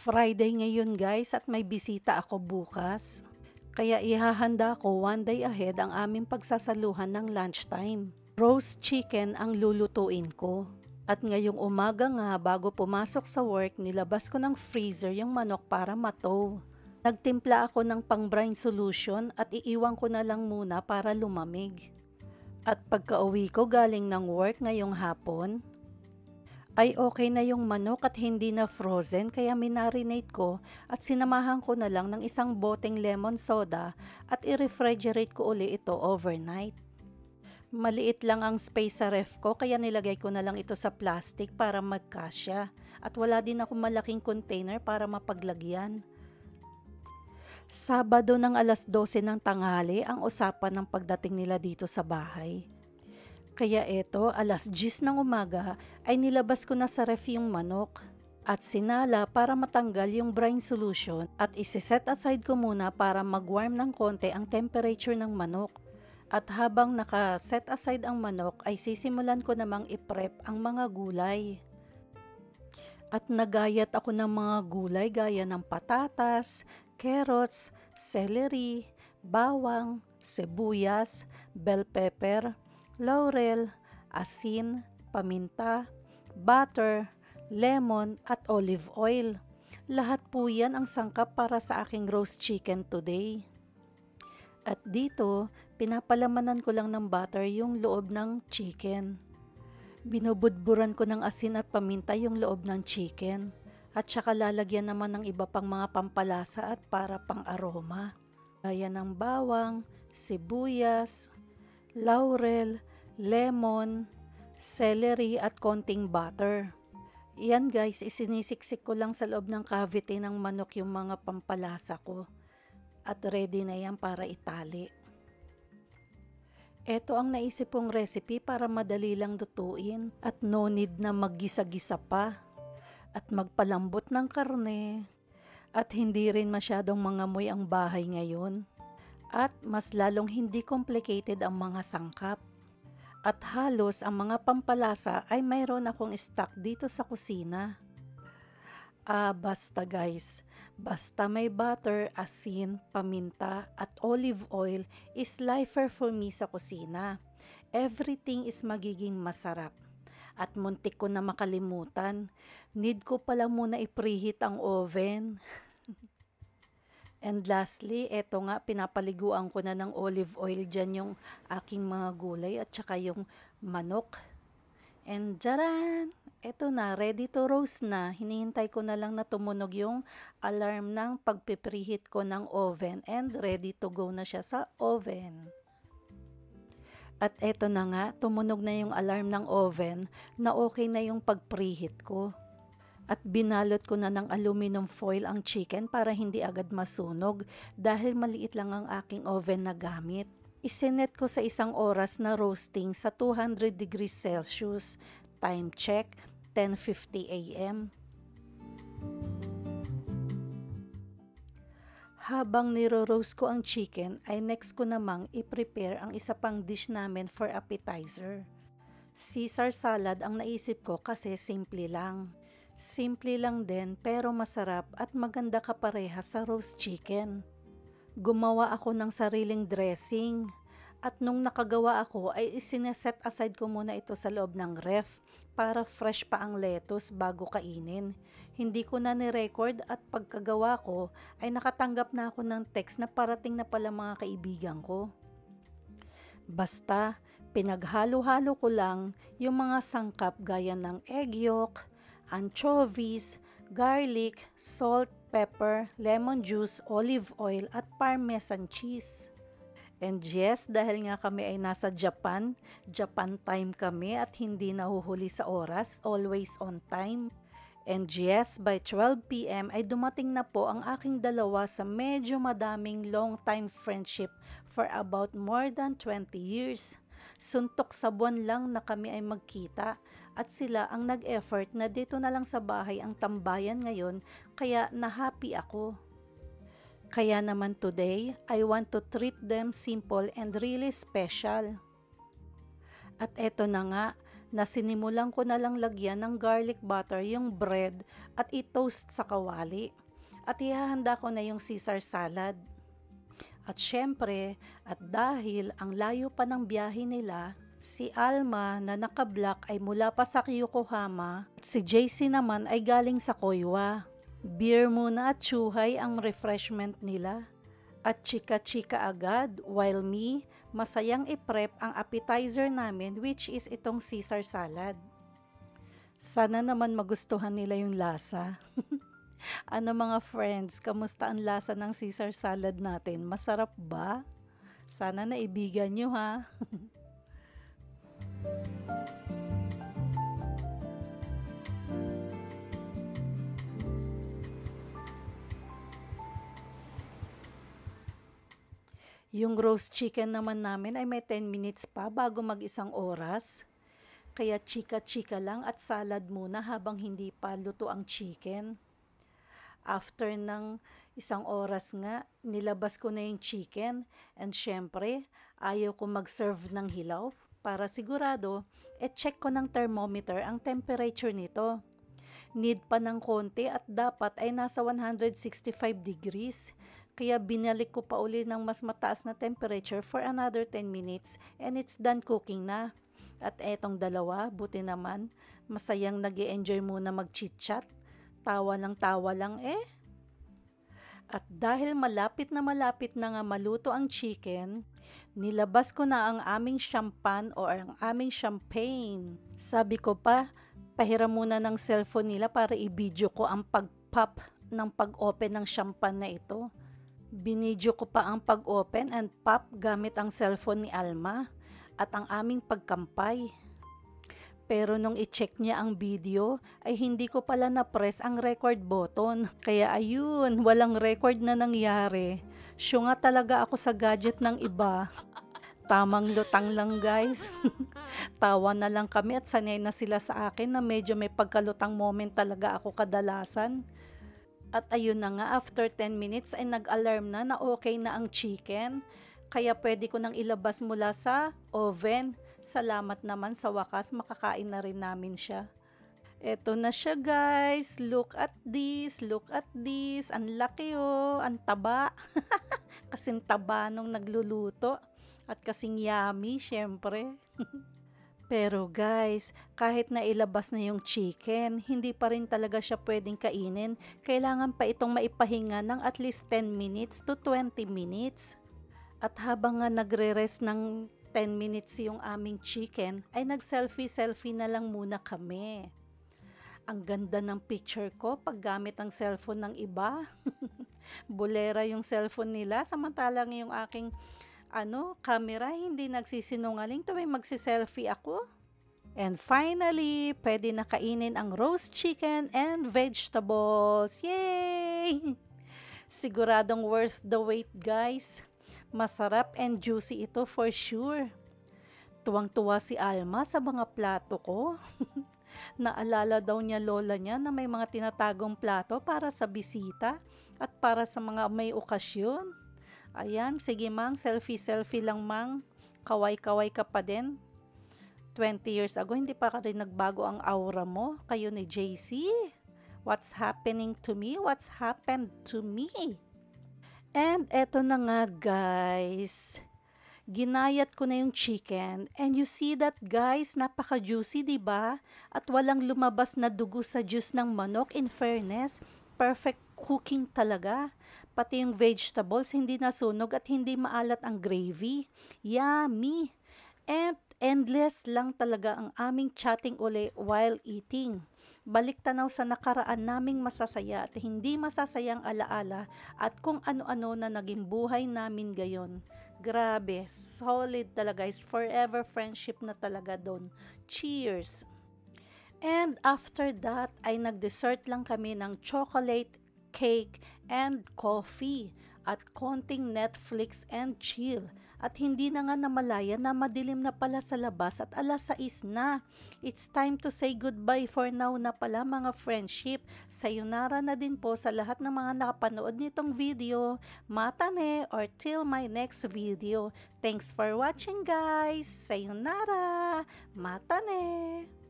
Friday ngayon guys at may bisita ako bukas. Kaya ihahanda ko one day ahead ang aming pagsasaluhan ng lunchtime. Roast chicken ang lulutuin ko. At ngayong umaga nga bago pumasok sa work nilabas ko ng freezer yung manok para matow. Nagtimpla ako ng pang-brine solution at iiwan ko na lang muna para lumamig. At pagka-uwi ko galing ng work ngayong hapon, ay okay na yung manok at hindi na frozen kaya minarinate ko at sinamahan ko na lang ng isang boteng lemon soda at i-refrigerate ko uli ito overnight. Maliit lang ang space sa ref ko kaya nilagay ko na lang ito sa plastic para magkasya at wala din ako malaking container para mapaglagyan. Sabado ng alas 12 ng tanghali ang usapan ng pagdating nila dito sa bahay. Kaya eto, alas 10 ng umaga ay nilabas ko na sa ref yung manok at sinala para matanggal yung brine solution at isi-set aside ko muna para mag-warm ng konti ang temperature ng manok. At habang naka-set aside ang manok ay sisimulan ko namang i-prep ang mga gulay. At nagayat ako ng mga gulay gaya ng patatas, carrots, celery, bawang, sibuyas, bell pepper, laurel, asin, paminta, butter, lemon at olive oil. Lahat po yan ang sangkap para sa aking roast chicken today. At dito, pinapalamanan ko lang ng butter yung loob ng chicken. Binubudburan ko ng asin at paminta yung loob ng chicken. At saka lalagyan naman ng iba pang mga pampalasa at para pang aroma. Gaya ng bawang, sibuyas, laurel, lemon, celery at konting butter. Yan guys, isinisiksik ko lang sa loob ng cavity ng manok yung mga pampalasa ko. At ready na yan para itali. Ito ang naisip kong recipe para madali lang lutuin at no need na maggisa-gisa pa. At magpalambot ng karne. At hindi rin masyadong mangamoy ang bahay ngayon. At mas lalong hindi complicated ang mga sangkap. At halos ang mga pampalasa ay mayroon akong stock dito sa kusina. Basta guys, basta may butter, asin, paminta at olive oil is lifer for me sa kusina. Everything is magiging masarap. At muntik ko na makalimutan, need ko pala muna i-preheat ang oven. And lastly, eto nga, pinapaliguan ko na ng olive oil dyan yung aking mga gulay at saka yung manok. And jaran! Eto na, ready to roast na. Hinihintay ko na lang na tumunog yung alarm ng pagpipreheat ko ng oven and ready to go na siya sa oven. At eto na nga, tumunog na yung alarm ng oven na okay na yung pag-preheat ko. At binalot ko na ng aluminum foil ang chicken para hindi agad masunog dahil maliit lang ang aking oven na gamit. Isinet ko sa 1 oras na roasting sa 200 degrees Celsius. Time check, 10:50 a.m. Habang niro-roast ko ang chicken ay next ko namang i-prepare ang isa pang dish namin for appetizer. Caesar salad ang naisip ko kasi simple lang. Simple lang din pero masarap at maganda kapareha sa roast chicken. Gumawa ako ng sariling dressing. At nung nakagawa ako ay isineset aside ko muna ito sa loob ng ref para fresh pa ang lettuce bago kainin. Hindi ko na ni-record at pagkagawa ko ay nakatanggap na ako ng text na parating na pala mga kaibigan ko. Basta pinaghalo-halo ko lang yung mga sangkap gaya ng egg yolk, anchovies, garlic, salt, pepper, lemon juice, olive oil at parmesan cheese. And yes, dahil nga kami ay nasa Japan time kami at hindi nahuhuli sa oras, always on time. And yes, by 12 p.m. ay dumating na po ang aking dalawa sa medyo madaming long time friendship for about more than 20 years. Suntok sa buwan lang na kami ay magkita at sila ang nag-effort na dito na lang sa bahay ang tambayan ngayon kaya na-happy ako. Kaya naman today, I want to treat them simple and really special. At eto na nga, na sinimulan ko na lang lagyan ng garlic butter yung bread at i-toast sa kawali. At ihahanda ko na yung Caesar salad. At syempre, at dahil ang layo pa ng biyahe nila, si Alma na naka-black ay mula pa sa Yokohama at si JC naman ay galing sa Koiwa. Beer muna at chuhay ang refreshment nila. At chika-chika agad while me, masayang i-prep ang appetizer namin which is itong Caesar salad. Sana naman magustuhan nila yung lasa. Ano mga friends, kamusta ang lasa ng Caesar salad natin? Masarap ba? Sana naibigan nyo ha. Yung roast chicken naman namin ay may 10 minutes pa bago mag-isang oras. Kaya chika-chika lang at salad muna habang hindi pa luto ang chicken. After ng isang oras nga, nilabas ko na yung chicken and syempre, ayaw ko mag-serve ng hilaw para sigurado, check ko ng thermometer ang temperature nito. Need pa ng konti at dapat ay nasa 165 degrees. Kaya binalik ko pa uli ng mas mataas na temperature for another 10 minutes and it's done cooking na. At etong dalawa, buti naman, masayang nag-e-enjoy muna mag-chit-chat. Tawa lang At dahil malapit na nga maluto ang chicken, nilabas ko na ang aming champagne o ang aming champagne. Sabi ko pa, pahiram muna ng cellphone nila para i-video ko ang pag-pop ng pag-open ng champagne na ito. Binidyo ko pa ang pag-open and pop gamit ang cellphone ni Alma at ang aming pagkampay. Pero nung i-check niya ang video, ay hindi ko pala na-press ang record button. Kaya ayun, walang record na nangyari. Syunga talaga ako sa gadget ng iba. Tamang lutang lang guys. Tawa na lang kami at sanay na sila sa akin na medyo may pagkalutang moment talaga ako kadalasan. At ayun na nga, after 10 minutes ay nag-alarm na okay na ang chicken. Kaya pwede ko nang ilabas mula sa oven. Salamat naman sa wakas, makakain na rin namin siya. Eto na siya guys, look at this. Ang laki oh, ang taba. Kasing taba nung nagluluto. At kasing yummy, syempre. Pero guys, kahit na ilabas na yung chicken, hindi pa rin talaga siya pwedeng kainin. Kailangan pa itong maipahinga ng at least 10 minutes to 20 minutes. At habang nga nagre-rest ng 10 minutes yung aming chicken, ay nag-selfie na lang muna kami. Ang ganda ng picture ko pag gamit ang cellphone ng iba. Bulera yung cellphone nila, samantalang yung aking camera hindi nagsisinungaling tuwing magsi-selfie ako. And finally, pwede na kainin ang roast chicken and vegetables. Yay! Siguradong worth the wait guys. Masarap and juicy ito for sure. Tuwang-tuwa si Alma sa mga plato ko. Naalala daw niya lola niya na may mga tinatagong plato para sa bisita at para sa mga may okasyon. Ayan, sige mang, selfie lang mang. Kaway-kaway ka pa din. 20 years ago, hindi pa ka rin nagbago ang aura mo. Kayo ni JC. What's happening to me? What's happened to me? And eto na nga guys, ginayat ko na yung chicken and you see that guys, napaka-juicy diba? At walang lumabas na dugo sa juice ng manok. In fairness, perfect cooking talaga. Pati yung vegetables hindi nasunog at hindi maalat ang gravy. Yummy! And endless lang talaga ang aming chatting uli while eating. Balik tanaw sa nakaraan naming masasaya at hindi masasayang alaala at kung ano-ano na naging buhay namin gayon. Grabe, solid talaga guys. Forever friendship na talaga doon. Cheers! And after that ay nag-dessert lang kami ng chocolate, cake, and coffee at konting Netflix and chill. At hindi na nga namalaya na madilim na pala sa labas at 6:00 na. It's time to say goodbye for now na pala mga friendship. Sayonara na din po sa lahat ng mga nakapanood nitong video. Matane or till my next video. Thanks for watching guys. Sayonara. Matane.